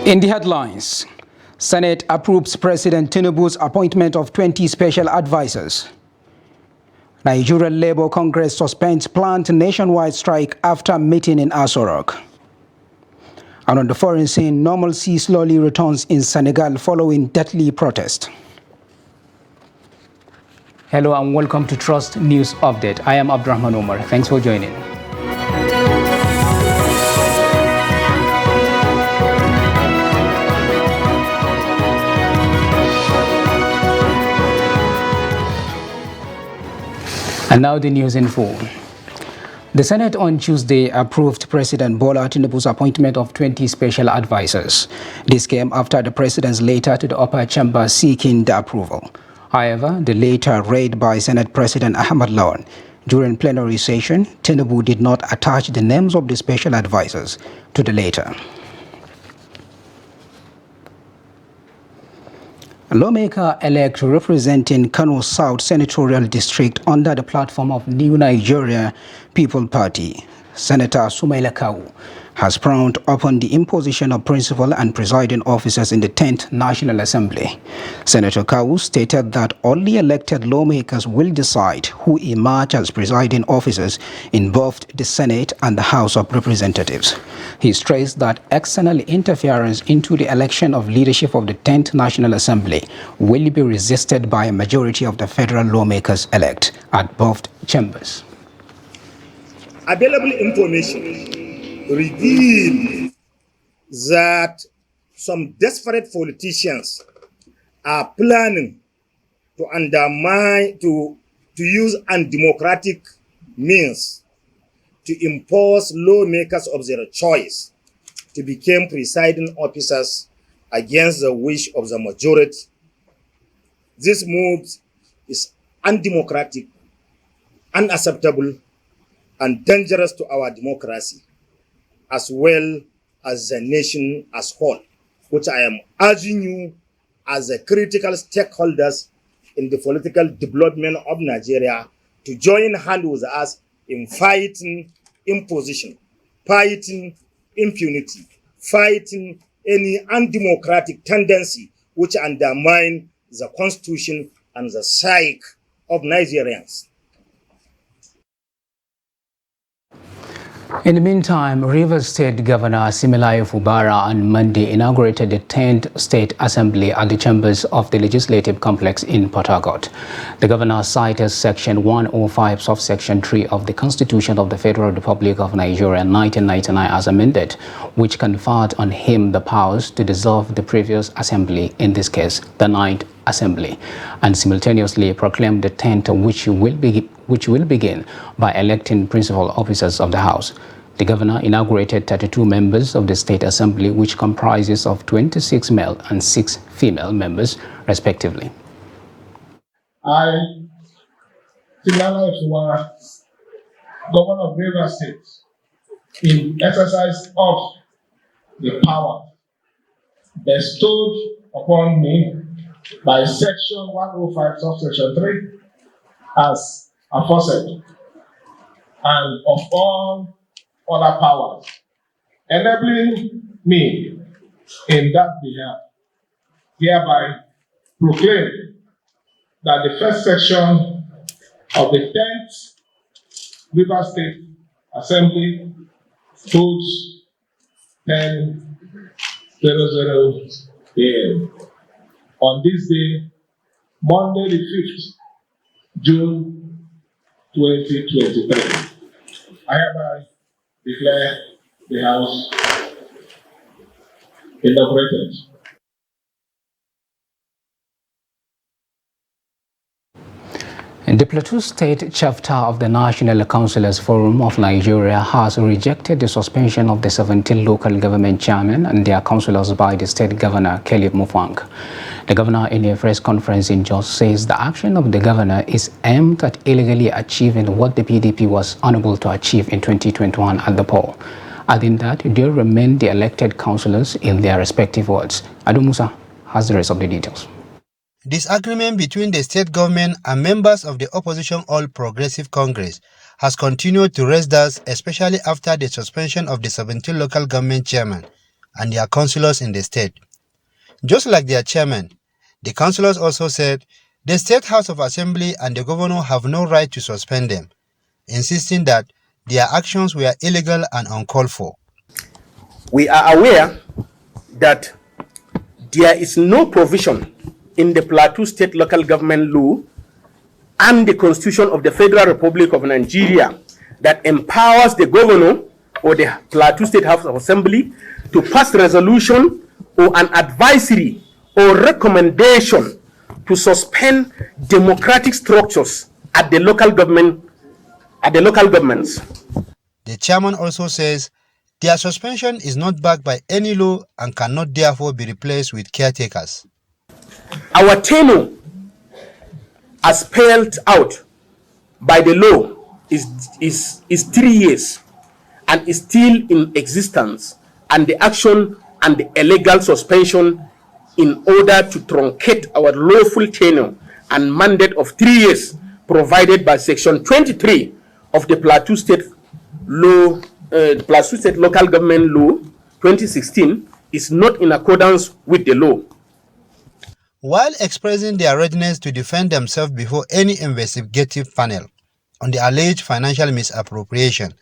In the headlines, Senate approves President Tinubu's appointment of 20 special advisors. Nigerian Labour Congress suspends planned nationwide strike after meeting in Aso Rock. And on the foreign scene, normalcy slowly returns in Senegal following deadly protest. Hello and welcome to Trust News Update. I am Abdurrahman Omar. Thanks for joining. And now the news in full. The Senate on Tuesday approved President Bola Tinubu's appointment of 20 special advisors. This came after the president's letter to the upper chamber seeking the approval. However, the letter read by Senate President Ahmad Lawan during plenary session, Tinubu did not attach the names of the special advisors to the letter. A lawmaker-elect representing Kano South Senatorial District under the platform of New Nigeria People Party, Senator Sumaila Kawu, has frowned upon the imposition of principal and presiding officers in the 10th National Assembly. Senator Kawu stated that only elected lawmakers will decide who emerge as presiding officers in both the Senate and the House of Representatives. He stressed that external interference into the election of leadership of the 10th National Assembly will be resisted by a majority of the federal lawmakers elect at both chambers. Available information revealed that some desperate politicians are planning to undermine, to use undemocratic means to impose lawmakers of their choice to become presiding officers against the wish of the majority. This move is undemocratic, unacceptable, and dangerous to our democracy, as well as the nation as whole, which I am urging you as the critical stakeholders in the political development of Nigeria to join hands with us in fighting imposition, fighting impunity, fighting any undemocratic tendency which undermine the constitution and the psyche of Nigerians. In the meantime, Rivers State Governor Similayo Fubara on Monday inaugurated the 10th State Assembly at the chambers of the Legislative Complex in Port Harcourt. The governor cited Section 105, subsection 3 of the Constitution of the Federal Republic of Nigeria 1999 as amended, which conferred on him the powers to dissolve the previous assembly, in this case, the 9th Assembly, and simultaneously proclaimed the 10th, which will begin by electing principal officers of the House. The governor inaugurated 32 members of the State Assembly, which comprises of 26 male and 6 female members, respectively. I, Similayo Fubara, Governor of Rivers State, in exercise of the power bestowed upon me by Section 105, subsection 3, as aforesaid, and of all other powers, enabling me in that behalf, hereby proclaim that the first section of the 10th Rivers State Assembly holds 10:00 a.m. on this day, Monday the 5th June 2023. I hereby declare the House inaugurated. The Plateau State chapter of the National Councillors Forum of Nigeria has rejected the suspension of the 17 local government chairmen and their councillors by the state governor, Caleb Mutfwang. The governor, in a press conference in Jos, says the action of the governor is aimed at illegally achieving what the PDP was unable to achieve in 2021 at the poll, adding that they remain the elected councillors in their respective wards. Adu Musa has the rest of the details. Disagreement between the state government and members of the opposition All Progressive Congress has continued to raise doubts, especially after the suspension of the 17 local government chairmen and their councillors in the state. Just like their chairman, the councillors also said the State House of Assembly and the governor have no right to suspend them, insisting that their actions were illegal and uncalled for. We are aware that there is no provision in the Plateau State Local Government Law and the Constitution of the Federal Republic of Nigeria that empowers the governor or the Plateau State House of Assembly to pass resolution or an advisory or recommendation to suspend democratic structures at the local governments. The chairman also says their suspension is not backed by any law and cannot therefore be replaced with caretakers. Our tenure, as spelled out by the law, is 3 years and is still in existence, and the action and the illegal suspension in order to truncate our lawful tenure and mandate of 3 years provided by Section 23 of the Plateau State Law, Plateau State Local Government Law 2016 is not in accordance with the law. While expressing their readiness to defend themselves before any investigative panel on the alleged financial misappropriation,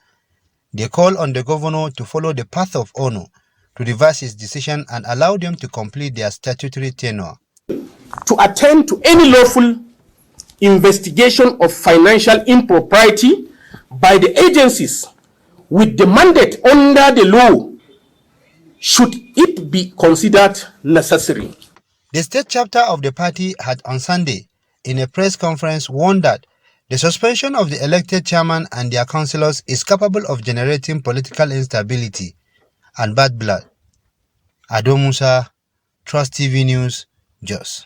they call on the governor to follow the path of honor to reverse his decision and allow them to complete their statutory tenure. To attend to any lawful investigation of financial impropriety by the agencies with the mandate under the law, should it be considered necessary. The state chapter of the party had on Sunday, in a press conference, warned that the suspension of the elected chairman and their councillors is capable of generating political instability and bad blood. Ado Musa, Trust TV News, Jos.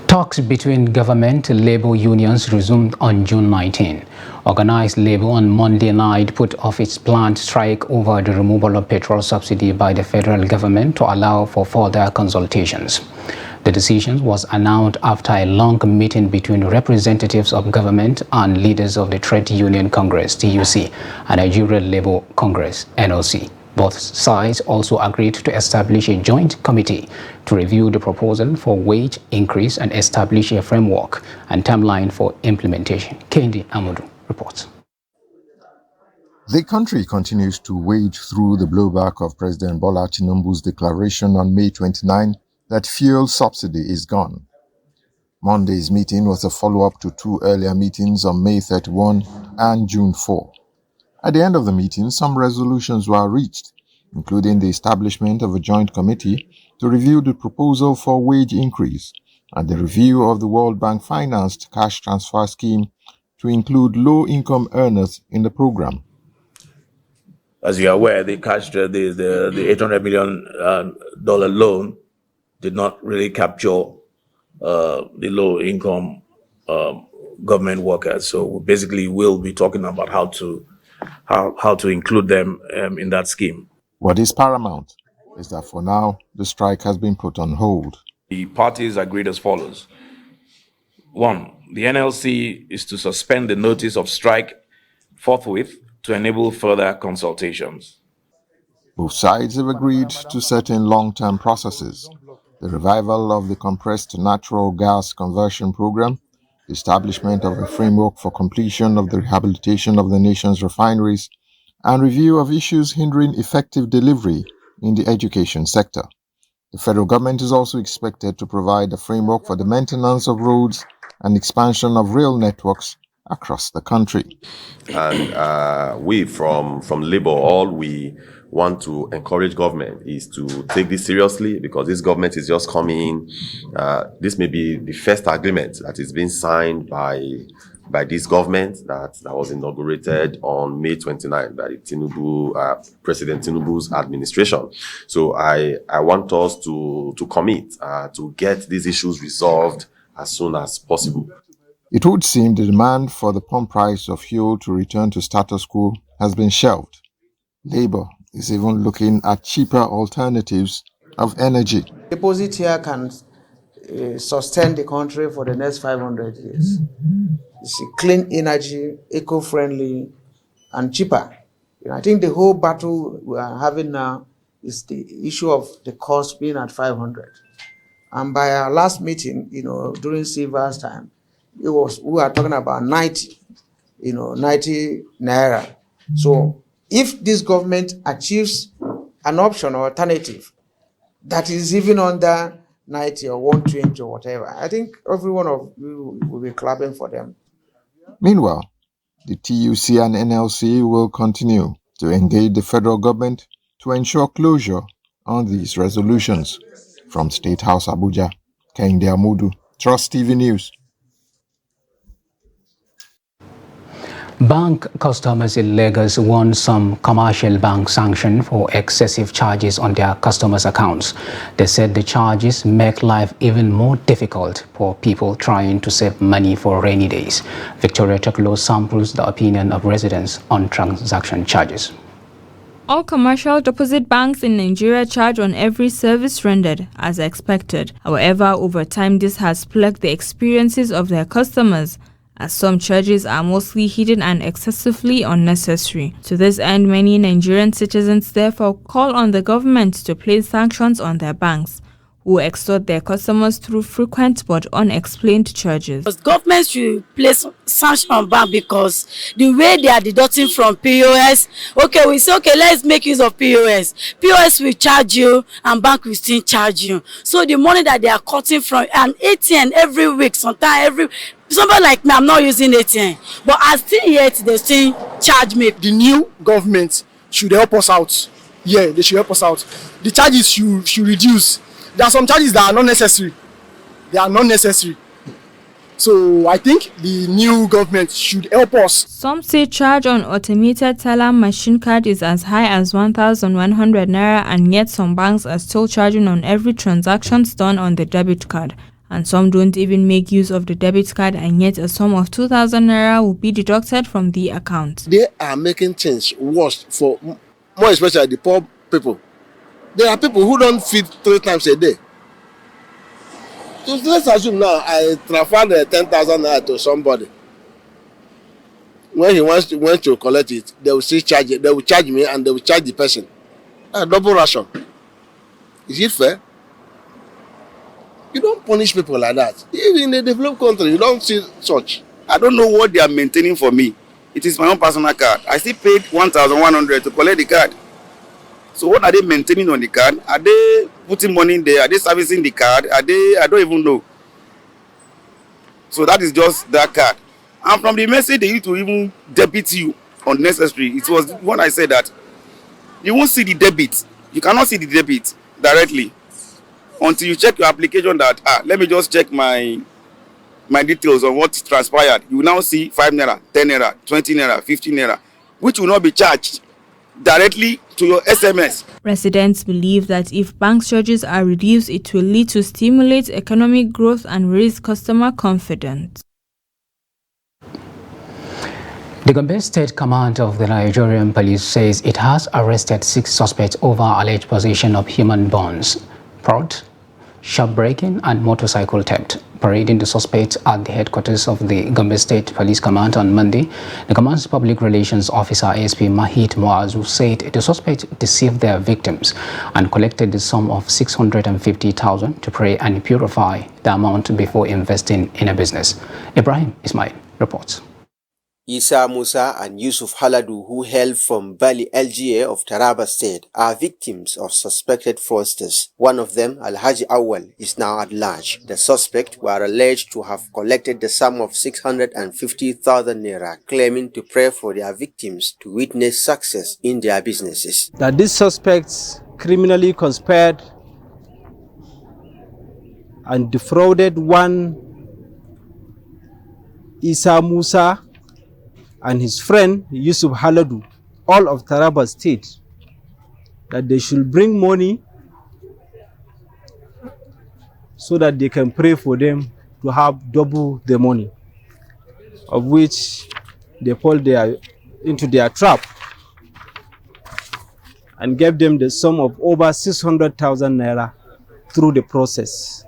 Talks between government labor unions resumed on June 19. Organized labor on Monday night put off its planned strike over the removal of petrol subsidy by the federal government to allow for further consultations. The decision was announced after a long meeting between representatives of government and leaders of the Trade Union Congress, TUC, and Nigerian Labour Congress, NLC. Both sides also agreed to establish a joint committee to review the proposal for wage increase and establish a framework and timeline for implementation. Kendi Amadou reports. The country continues to wade through the blowback of President Bola Tinubu's declaration on May 29 that fuel subsidy is gone. Monday's meeting was a follow-up to two earlier meetings on May 31 and June 4. At the end of the meeting, some resolutions were reached, including the establishment of a joint committee to review the proposal for wage increase and the review of the World Bank financed cash transfer scheme to include low-income earners in the program. As you are aware, the $800 million loan did not really capture the low-income government workers. So we basically will be talking about how to include them in that scheme. What is paramount is that for now, the strike has been put on hold. The parties agreed as follows. 1, the NLC is to suspend the notice of strike forthwith to enable further consultations. Both sides have agreed to certain long-term processes: the revival of the compressed natural gas conversion program, the establishment of a framework for completion of the rehabilitation of the nation's refineries, and review of issues hindering effective delivery in the education sector. The federal government is also expected to provide a framework for the maintenance of roads and expansion of rail networks across the country. And we from Labour, all we want to encourage government is to take this seriously, because this government is just coming. This may be the first agreement that is being signed by this government that was inaugurated on May 29 by President Tinubu's administration. So I want us to commit to get these issues resolved as soon as possible. It would seem the demand for the pump price of fuel to return to status quo has been shelved. Labour is even looking at cheaper alternatives of energy. Deposit here can sustain the country for the next 500 years. You see, clean energy, eco-friendly, and cheaper. I think the whole battle we are having now is the issue of the cost being at 500. And by our last meeting, during Silva's time, we were talking about 90, 90 naira. So if this government achieves an option or alternative that is even under 90 or 120 or whatever, I think every one of you will be clapping for them. Meanwhile, the TUC and NLC will continue to engage the federal government to ensure closure on these resolutions. From State House Abuja, Kehinde Amudu, Trust TV News. Bank customers in Lagos won some commercial bank sanction for excessive charges on their customers' accounts. They said the charges make life even more difficult for people trying to save money for rainy days. Victoria Teklo samples the opinion of residents on transaction charges. All commercial deposit banks in Nigeria charge on every service rendered, as expected. However, over time this has plagued the experiences of their customers, as some charges are mostly hidden and excessively unnecessary. To this end, many Nigerian citizens therefore call on the government to place sanctions on their banks, who extort their customers through frequent but unexplained charges. Government should place sanction on bank because the way they are deducting from POS, we say, let's make use of POS. POS will charge you and bank will still charge you. So the money that they are cutting from an ATM every week, somebody like me, I'm not using ATM, but I still yet they still charge me. The new government should help us out. Yeah, they should help us out. The charges should reduce. There are some charges that are not necessary. They are not necessary. So I think the new government should help us. Some say charge on automated teller machine card is as high as 1,100 naira, and yet some banks are still charging on every transaction done on the debit card. And some don't even make use of the debit card, and yet a sum of 2,000 naira will be deducted from the account. They are making things worse for more especially the poor people. There are people who don't feed 3 times a day. So let's assume now I transfer 10,000 naira to somebody. When he wants to collect it, they will still charge it. They will charge me and they will charge the person. A double ration. Is it fair? You don't punish people like that. Even in a developed country, you don't see such. I don't know what they are maintaining for me. It is my own personal card. I still paid 1,100 to collect the card. So what are they maintaining on the card? Are they putting money in there? Are they servicing the card? I don't even know. So that is just that card. And from the message, they used to even debit you unnecessary. It was what I said that you won't see the debit. You cannot see the debit directly until you check your application that, let me just check my details on what transpired. You will now see 5 naira, 10 naira, 20 naira, 15 naira, which will not be charged directly to your SMS. Residents believe that if bank charges are reduced, it will lead to stimulate economic growth and raise customer confidence. The Gombe State Command of the Nigerian Police says it has arrested 6 suspects over alleged possession of human bones, fraud, shop breaking and motorcycle theft. Parading the suspects at the headquarters of the Gombe State Police Command on Monday, the command's public relations officer ASP Mahit Moazu said the suspects deceived their victims and collected the sum of 650,000 to pray and purify the amount before investing in a business. Ibrahim Ismail reports. Isa Musa and Yusuf Haladu, who hail from Bali LGA of Taraba State, are victims of suspected fraudsters. One of them, Alhaji Awal, is now at large. The suspects were alleged to have collected the sum of 650,000 naira, claiming to pray for their victims to witness success in their businesses. That these suspects criminally conspired and defrauded one Isa Musa and his friend Yusuf Haladu, all of Taraba State, that they should bring money so that they can pray for them to have double the money, of which they fall into their trap and gave them the sum of over 600,000 naira through the process.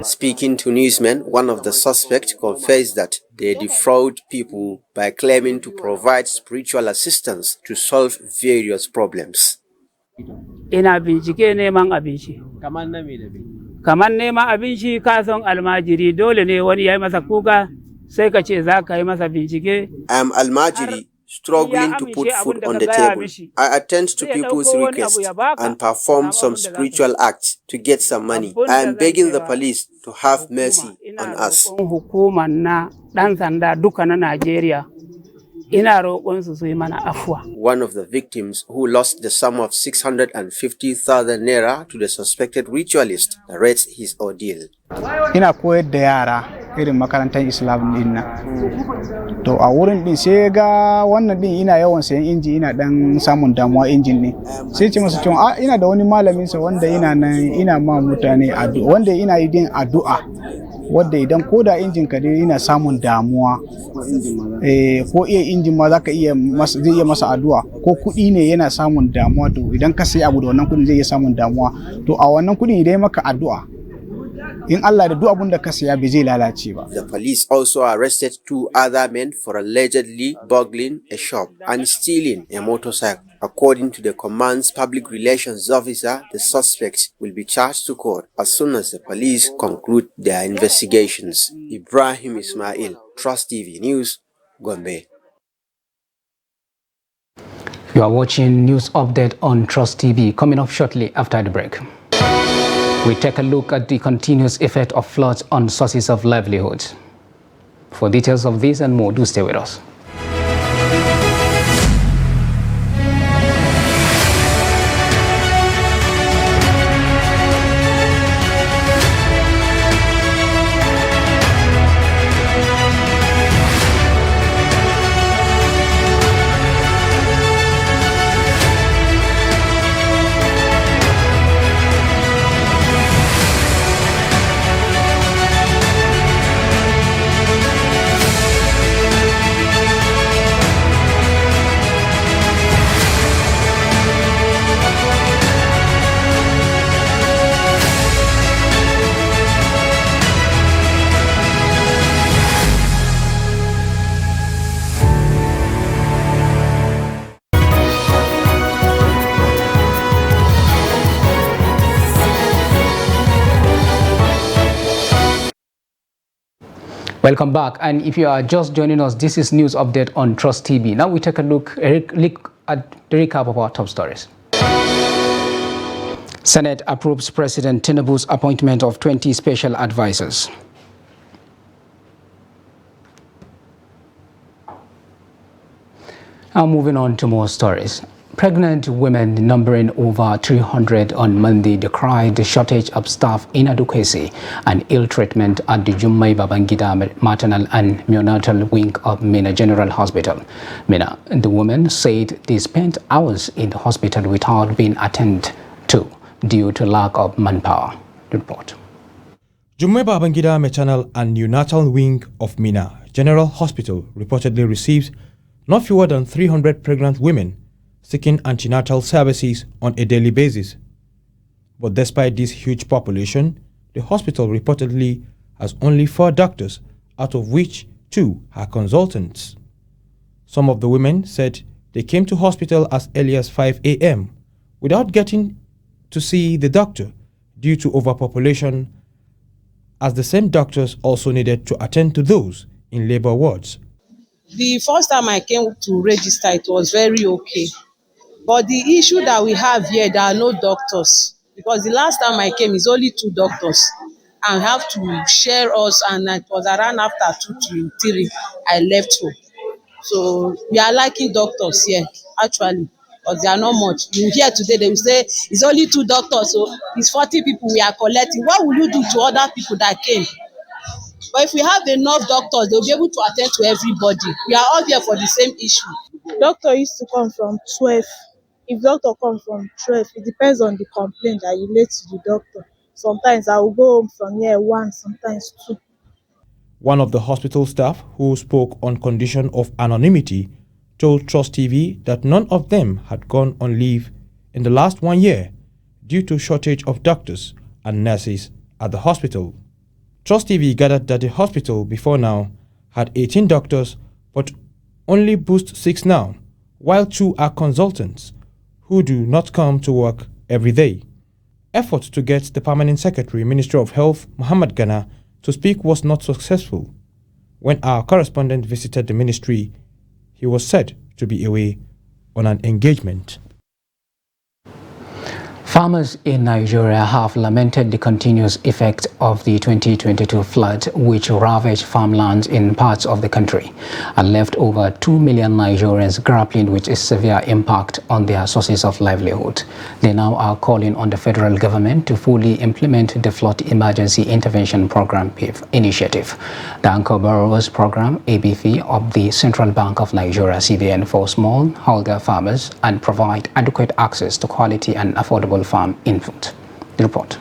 Speaking to newsmen, one of the suspects confessed that they defraud people by claiming to provide spiritual assistance to solve various problems. Ina bincike neman abinci. Kamar neman abinci ka san almajiri dole ne wani yayi masa kuka sai ka ce za ka yi masa bincike. I am almajiri, struggling to put food on the table. I attend to people's requests and perform some spiritual acts to get some money. I am begging the police to have mercy on us. Hukumar na ɗan sanda duka na Najeriya. One of the victims, who lost the sum of 650,000 naira to the suspected ritualist, narrates his ordeal. Ina koyar da yara irin makarantar Islam din nan. To a wurin din sai ga wannan din ina yawan sayan inji, ina dan samun damuwa injin ne. Sai ce masa cewa ina da wani malamin sa wanda ina nan ina ma mutane addu'a, wanda ina yi din addu'a. Wadda idan ko da injin ka dai yana samun damuwa ko iya injin ma zaka iya zai iya masa addu'a, ko kuɗi ne yana samun damuwa, to idan ka sai abu da wannan kuɗin zai iya samun damuwa, to a wannan kuɗin idan maka addu'a in Allah da duk abun da ka saya bai zai lalace ba. The police also arrested 2 other men for allegedly burgling a shop and stealing a motorcycle. According to the command's public relations officer, the suspects will be charged to court as soon as the police conclude their investigations. Ibrahim Ismail, Trust TV News, Gombe. You are watching News Update on Trust TV. Coming up shortly after the break, we take a look at the continuous effect of floods on sources of livelihood. For details of this and more, do stay with us. Welcome back, and if you are just joining us, this is News Update on Trust TV. Now we take a look at the recap of our top stories. Senate approves President Tinubu's appointment of 20 special advisors. Now moving on to more stories. Pregnant women numbering over 300 on Monday decried the shortage of staff, inadequacy and ill treatment at the Jummai Babangida Maternal and Neonatal Wing of Mina General Hospital. Mina, the women said they spent hours in the hospital without being attended to due to lack of manpower. The report. Jummai Babangida Maternal and Neonatal Wing of Mina General Hospital reportedly receives not fewer than 300 pregnant women seeking antenatal services on a daily basis. But despite this huge population, the hospital reportedly has only 4 doctors, out of which 2 are consultants. Some of the women said they came to hospital as early as 5 a.m. without getting to see the doctor due to overpopulation, as the same doctors also needed to attend to those in labor wards. The first time I came to register, it was very okay. But the issue that we have here, there are no doctors. Because the last time I came, it's only 2 doctors. And have to share us, and it was around after 2 to 3, I left home. So we are lacking doctors here, actually. But they are not much. You hear today, they will say, it's only 2 doctors, so it's 40 people we are collecting. What will you do to other people that came? But if we have enough doctors, they'll be able to attend to everybody. We are all here for the same issue. Doctor used to come from 12. If doctor comes from 12, it depends on the complaint that you relate to the doctor. Sometimes I will go home from here 1, sometimes 2. One of the hospital staff who spoke on condition of anonymity told Trust TV that none of them had gone on leave in the last 1 year due to shortage of doctors and nurses at the hospital. Trust TV gathered that the hospital before now had 18 doctors but only boasts 6 now, while 2 are consultants who do not come to work every day. Effort to get the Permanent Secretary, Ministry of Health, Muhammad Gana, to speak was not successful. When our correspondent visited the ministry, he was said to be away on an engagement. Farmers in Nigeria have lamented the continuous effect of the 2022 flood, which ravaged farmlands in parts of the country and left over 2 million Nigerians grappling with a severe impact on their sources of livelihood. They now are calling on the federal government to fully implement the Flood Emergency Intervention Program PIF initiative, the Anchor Borrowers Program ABF of the Central Bank of Nigeria CBN for smallholder farmers, and provide adequate access to quality and affordable farm input. The report.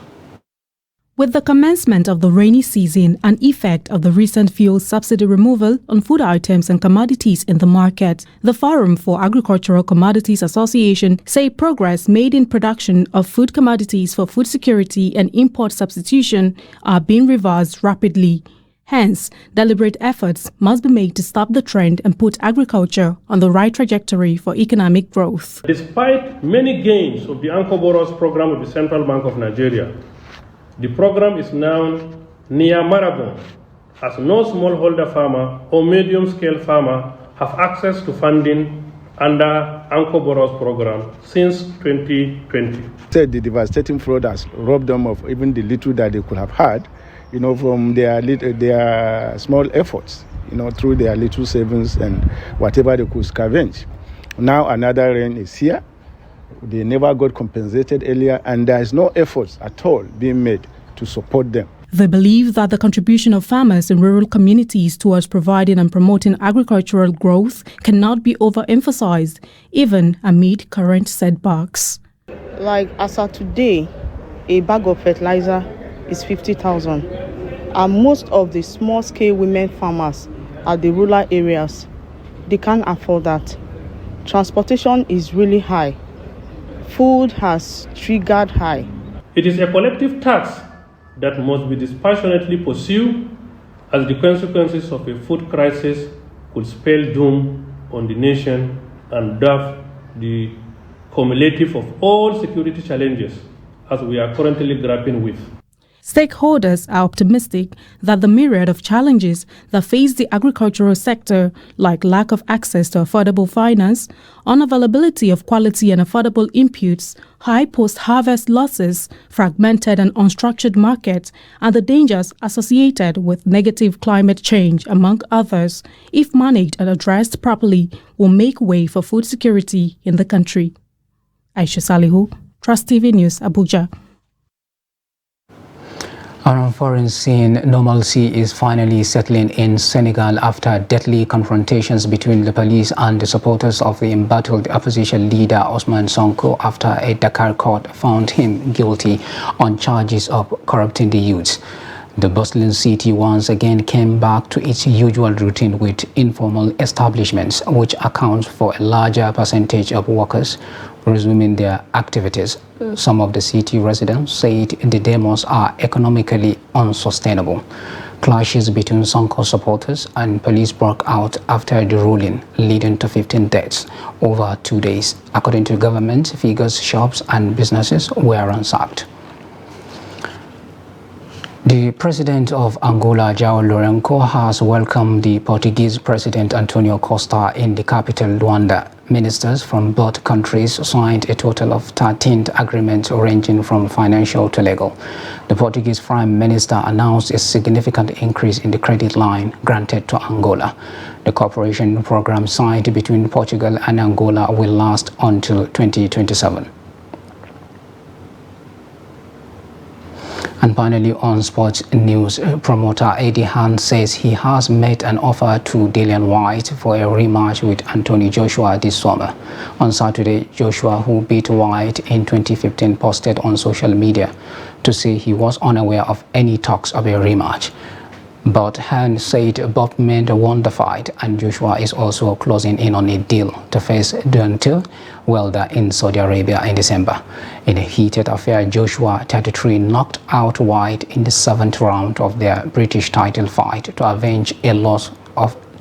With the commencement of the rainy season and effect of the recent fuel subsidy removal on food items and commodities in the market, the Forum for Agricultural Commodities Association say progress made in production of food commodities for food security and import substitution are being reversed rapidly. Hence, deliberate efforts must be made to stop the trend and put agriculture on the right trajectory for economic growth. Despite many gains of the Anchor Borrowers Program of the Central Bank of Nigeria, the program is now near marathon, as no smallholder farmer or medium-scale farmer have access to funding under Anchor Borrowers Program since 2020. The devastating flood has robbed them of even the little that they could have had, from their small efforts, through their little savings and whatever they could scavenge. Now another rain is here. They never got compensated earlier, and there is no efforts at all being made to support them. They believe that the contribution of farmers in rural communities towards providing and promoting agricultural growth cannot be overemphasized, even amid current setbacks. Like as of today, a bag of fertilizer is 50,000. And most of the small-scale women farmers at the rural areas, they can't afford that. Transportation is really high. Food has triggered high. It is a collective task that must be dispassionately pursued, as the consequences of a food crisis could spell doom on the nation and dwarf the cumulative of all security challenges as we are currently grappling with. Stakeholders are optimistic that the myriad of challenges that face the agricultural sector, like lack of access to affordable finance, unavailability of quality and affordable inputs, high post-harvest losses, fragmented and unstructured markets, and the dangers associated with negative climate change, among others, if managed and addressed properly, will make way for food security in the country. Aisha Salihu, Trust TV News, Abuja. On foreign scene, normalcy is finally settling in Senegal after deadly confrontations between the police and the supporters of the embattled opposition leader Ousmane Sonko after a Dakar court found him guilty on charges of corrupting the youth. The bustling city once again came back to its usual routine with informal establishments, which accounts for a larger percentage of workers resuming their activities. Some of the city residents said the demos are economically unsustainable. Clashes between Sonko supporters and police broke out after the ruling, leading to 15 deaths over 2 days. According to government figures, shops and businesses were ransacked. The president of Angola, João Lourenço, has welcomed the Portuguese President Antonio Costa in the capital, Luanda. Ministers from both countries signed a total of 13 agreements ranging from financial to legal. The Portuguese Prime Minister announced a significant increase in the credit line granted to Angola. The cooperation program signed between Portugal and Angola will last until 2027. And finally, on sports news, promoter Eddie Hearn says he has made an offer to Dillian Whyte for a rematch with Anthony Joshua this summer. On Saturday, Joshua, who beat Whyte in 2015, posted on social media to say he was unaware of any talks of a rematch. But Han said Bob Mender won the fight, and Joshua is also closing in on a deal to face Deontay Wilder in Saudi Arabia in December. In a heated affair, Joshua, 33, knocked out White in the 7th round of their British title fight to avenge a loss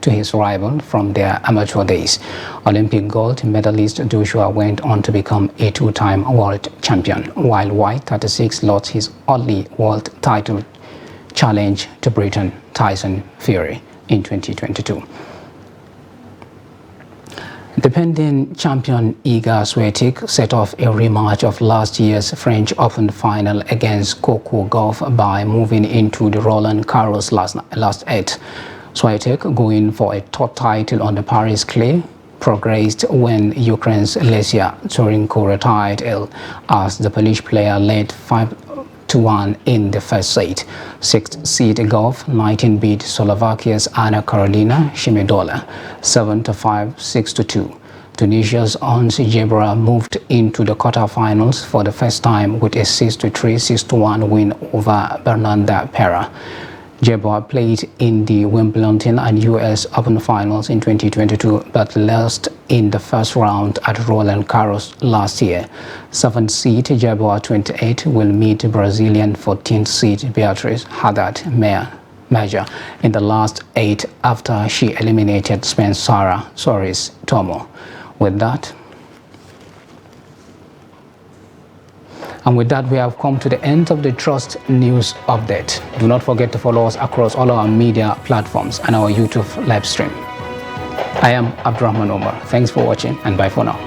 to his rival from their amateur days. Olympic gold medalist Joshua went on to become a 2-time world champion, while White, 36, lost his only world title challenge to Britain Tyson Fury in 2022. Defending champion Iga Swiatek set off a rematch of last year's French Open final against Coco Gauff by moving into the Roland Garros last 8. Swiatek, going for a third title on the Paris clay, progressed when Ukraine's Lesia Torenko retired ill as the Polish player led 5-1 in the first set. 6th seed Gauff 19 beat Slovakia's Anna Karolina Shimidola 7-5, 6-2. Tunisia's Ons Jabeur moved into the quarterfinals for the first time with a 6-3, 6-1 win over Bernarda Pera. Jabeur played in the Wimbledon and US Open finals in 2022 but lost in the first round at Roland Garros last year. 7th seed Jabeur 28 will meet Brazilian 14th seed Beatriz Haddad-Maia in the last 8 after she eliminated Spain's Sara Soares Tomo. With that, we have come to the end of the Trust News Update. Do not forget to follow us across all our media platforms and our YouTube live stream. I am Abdurrahman Omar. Thanks for watching and bye for now.